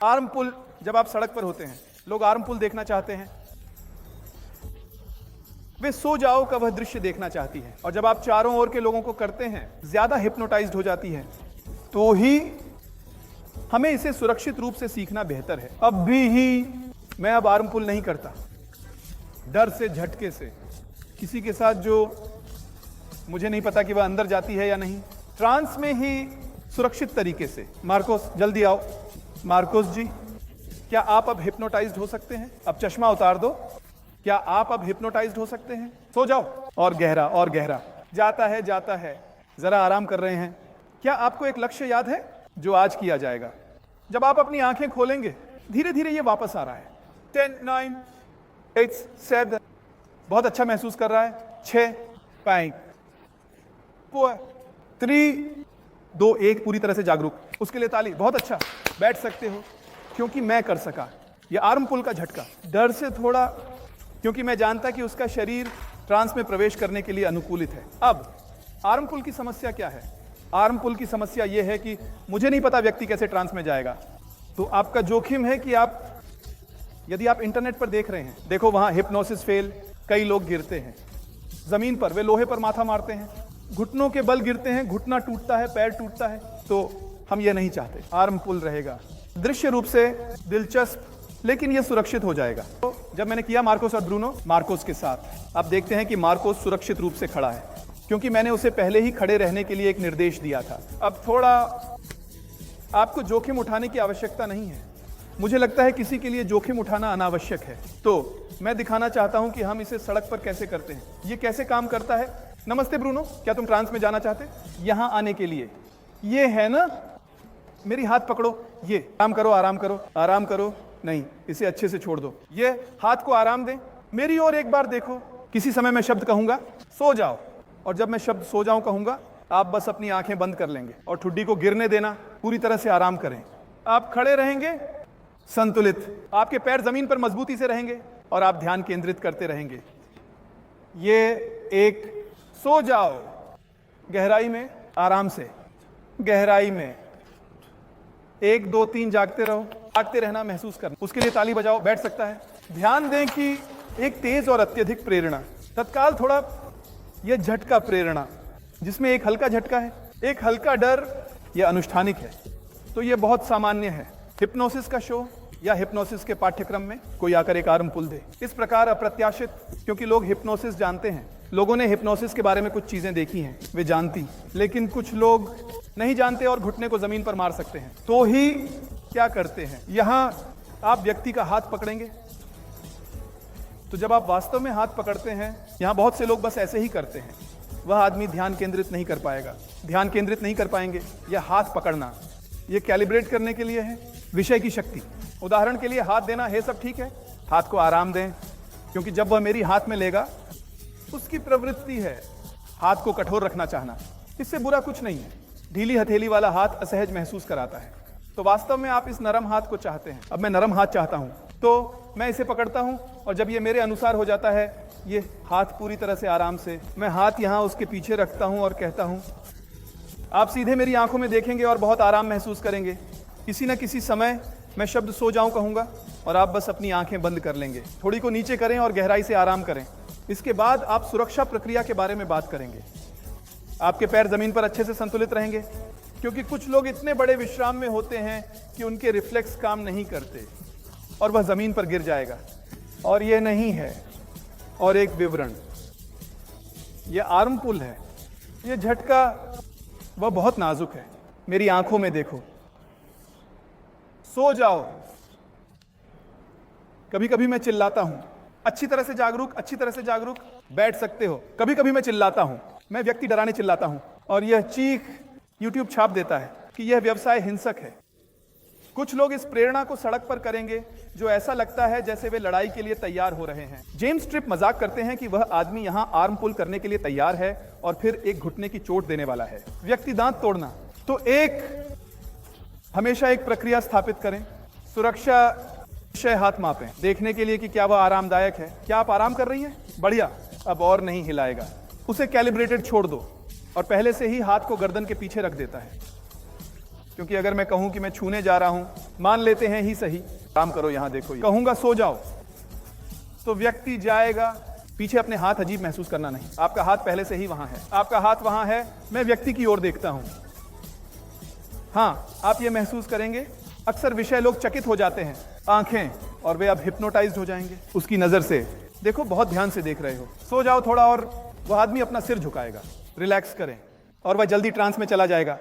Arm pull, जब आप सड़क पर होते हैं, लोग आर्म पुल देखना चाहते हैं, वे सो जाओ का वह दृश्य देखना चाहती है। और जब आप चारों ओर के लोगों को करते हैं, ज्यादा हिप्नोटाइज्ड हो जाती है, तो ही हमें इसे सुरक्षित रूप से सीखना बेहतर है। अब भी ही मैं अब आर्म पुल नहीं करता, डर से, झटके से, किसी के साथ जो मुझे नहीं पता कि वह अंदर जाती है या नहीं, ट्रांस में ही सुरक्षित तरीके से। मार्कोस जल्दी आओ। मार्कोस जी, क्या आप अब हिप्नोटाइज्ड हो सकते हैं? अब चश्मा उतार दो। क्या आप अब हिप्नोटाइज्ड हो सकते हैं? सो जाओ। और गहरा और गहरा, जाता है जाता है, जरा आराम कर रहे हैं। क्या आपको एक लक्ष्य याद है जो आज किया जाएगा? जब आप अपनी आंखें खोलेंगे, धीरे धीरे ये वापस आ रहा है। 10, 9, 8, 7, बहुत अच्छा महसूस कर रहा है। 6, 5, 4, 3, 2, 1, पूरी तरह से जागरूक। उसके लिए ताली। बहुत अच्छा, बैठ सकते हो, क्योंकि मैं कर सका। ये आर्म पुल का झटका, डर से थोड़ा, क्योंकि मैं जानता कि उसका शरीर ट्रांस में प्रवेश करने के लिए अनुकूलित है। अब आर्म पुल की समस्या क्या है? आर्म पुल की समस्या यह है कि मुझे नहीं पता व्यक्ति कैसे ट्रांस में जाएगा। तो आपका जोखिम है कि यदि आप इंटरनेट पर देख रहे हैं, देखो वहां हिप्नोसिस फेल, कई लोग गिरते हैं जमीन पर, वे लोहे पर माथा मारते हैं, घुटनों के बल गिरते हैं, घुटना टूटता है, पैर टूटता है। तो हम ये नहीं चाहते। आर्म पुल रहेगा, दृश्य रूप से दिलचस्प, लेकिन यह सुरक्षित हो जाएगा। तो जब मैंने किया मार्कोस और ब्रूनो, मार्कोस के साथ, आप देखते हैं कि मार्कोस सुरक्षित रूप से खड़ा है, क्योंकि मैंने उसे पहले ही खड़े रहने के लिए एक निर्देश दिया था। अब थोड़ा आपको जोखिम उठाने की आवश्यकता नहीं है। मुझे लगता है किसी के लिए जोखिम उठाना अनावश्यक है। तो मैं दिखाना चाहता हूं कि हम इसे सड़क पर कैसे करते हैं, ये कैसे काम करता है। नमस्ते ब्रूनो, क्या तुम ट्रांस में जाना चाहते? यहां आने के लिए ये है ना, मेरी हाथ पकड़ो, ये आराम करो, आराम करो, आराम करो, नहीं, इसे अच्छे से छोड़ दो, ये हाथ को आराम दें, मेरी ओर एक बार देखो। किसी समय मैं शब्द कहूंगा, सो जाओ, और जब मैं शब्द सो जाऊं कहूंगा, आप बस अपनी आंखें बंद कर लेंगे और ठुड्डी को गिरने देना, पूरी तरह से आराम करें। आप खड़े रहेंगे संतुलित, आपके पैर जमीन पर मजबूती से रहेंगे और आप ध्यान केंद्रित करते रहेंगे। ये एक, सो जाओ, गहराई में, आराम से, गहराई में, 1, 2, 3, जागते रहो, जागते रहना महसूस करना। उसके लिए ताली बजाओ, बैठ सकता है। ध्यान दें कि एक तेज और अत्यधिक प्रेरणा, तत्काल थोड़ा यह झटका प्रेरणा, जिसमें एक हल्का झटका है, एक हल्का डर, यह अनुष्ठानिक है। तो यह बहुत सामान्य है। हिप्नोसिस का शो या हिप्नोसिस के पाठ्यक्रम में कोई आकर एक आर्म पुल दे, इस प्रकार अप्रत्याशित, क्योंकि लोग हिप्नोसिस जानते हैं, लोगों ने हिप्नोसिस के बारे में कुछ चीजें देखी हैं, वे जानती, लेकिन कुछ लोग नहीं जानते और घुटने को जमीन पर मार सकते हैं। तो ही क्या करते हैं, यहां आप व्यक्ति का हाथ पकड़ेंगे। तो जब आप वास्तव में हाथ पकड़ते हैं, यहां बहुत से लोग बस ऐसे ही करते हैं, वह आदमी ध्यान केंद्रित नहीं कर पाएगा, ध्यान केंद्रित नहीं कर पाएंगे। यह हाथ पकड़ना, यह कैलिब्रेट करने के लिए है, विषय की शक्ति। उदाहरण के लिए हाथ देना है, सब ठीक है, हाथ को आराम दें, क्योंकि जब वह मेरी हाथ में लेगा, उसकी प्रवृत्ति है हाथ को कठोर रखना चाहना, इससे बुरा कुछ नहीं है। ढीली हथेली वाला हाथ असहज महसूस कराता है, तो वास्तव में आप इस नरम हाथ को चाहते हैं। अब मैं नरम हाथ चाहता हूं, तो मैं इसे पकड़ता हूं, और जब ये मेरे अनुसार हो जाता है, ये हाथ पूरी तरह से आराम से, मैं हाथ यहां उसके पीछे रखता हूं और कहता हूं, आप सीधे मेरी आंखों में देखेंगे और बहुत आराम महसूस करेंगे। किसी न किसी समय मैं शब्द सो जाऊं कहूंगा और आप बस अपनी आंखें बंद कर लेंगे, थोड़ी को नीचे करें और गहराई से आराम करें। इसके बाद आप सुरक्षा प्रक्रिया के बारे में बात करेंगे। आपके पैर जमीन पर अच्छे से संतुलित रहेंगे, क्योंकि कुछ लोग इतने बड़े विश्राम में होते हैं कि उनके रिफ्लेक्स काम नहीं करते और वह जमीन पर गिर जाएगा। और यह नहीं है। और एक विवरण, यह आर्म पुल है, यह झटका वह बहुत नाजुक है। मेरी आंखों में देखो, सो जाओ। कभी कभी मैं चिल्लाता हूं, अच्छी तरह से जागरूक, अच्छी तरह से जागरूक, बैठ सकते हो। कभी कभी मैं चिल्लाता हूं, मैं व्यक्ति डराने चिल्लाता हूं, और यह चीख YouTube छाप देता है कि यह व्यवसाय हिंसक है। कुछ लोग इस प्रेरणा को सड़क पर करेंगे, जो ऐसा लगता है जैसे वे लड़ाई के लिए तैयार हो रहे हैं। जेम्स ट्रिप मजाक करते हैं कि वह आदमी यहां आर्म पुल करने के लिए तैयार है और फिर एक घुटने की चोट देने वाला है। व्यक्ति दांत तोड़ना। तो हमेशा एक प्रक्रिया स्थापित करें, सुरक्षा विषय हाथ मापें, देखने के लिए कि क्या वह आरामदायक है। क्या आप आराम कर रही हैं? बढ़िया, अब और नहीं हिलाएगा। उसे कैलिब्रेटेड छोड़ दो, और पहले से ही हाथ को गर्दन के पीछे रख देता है। क्योंकि अगर मैं कहूं कि मैं छूने जा रहा हूं, मान लेते हैं ही सही, काम करो यहां देखो, कहूंगा सो जाओ तो व्यक्ति जाएगा पीछे। अपने हाथ अजीब महसूस करना नहीं, आपका हाथ पहले से ही वहां है, आपका हाथ वहां है, मैं व्यक्ति की ओर देखता हूं। हां, आप ये महसूस करेंगे, अक्सर विषय लोग चकित हो जाते हैं, आंखें, और वे अब हिप्नोटाइज्ड हो जाएंगे उसकी नजर से। देखो बहुत ध्यान से देख रहे हो, सो जाओ थोड़ा और वह आदमी अपना सिर झुकाएगा, रिलैक्स करें और वह जल्दी ट्रांस में चला जाएगा।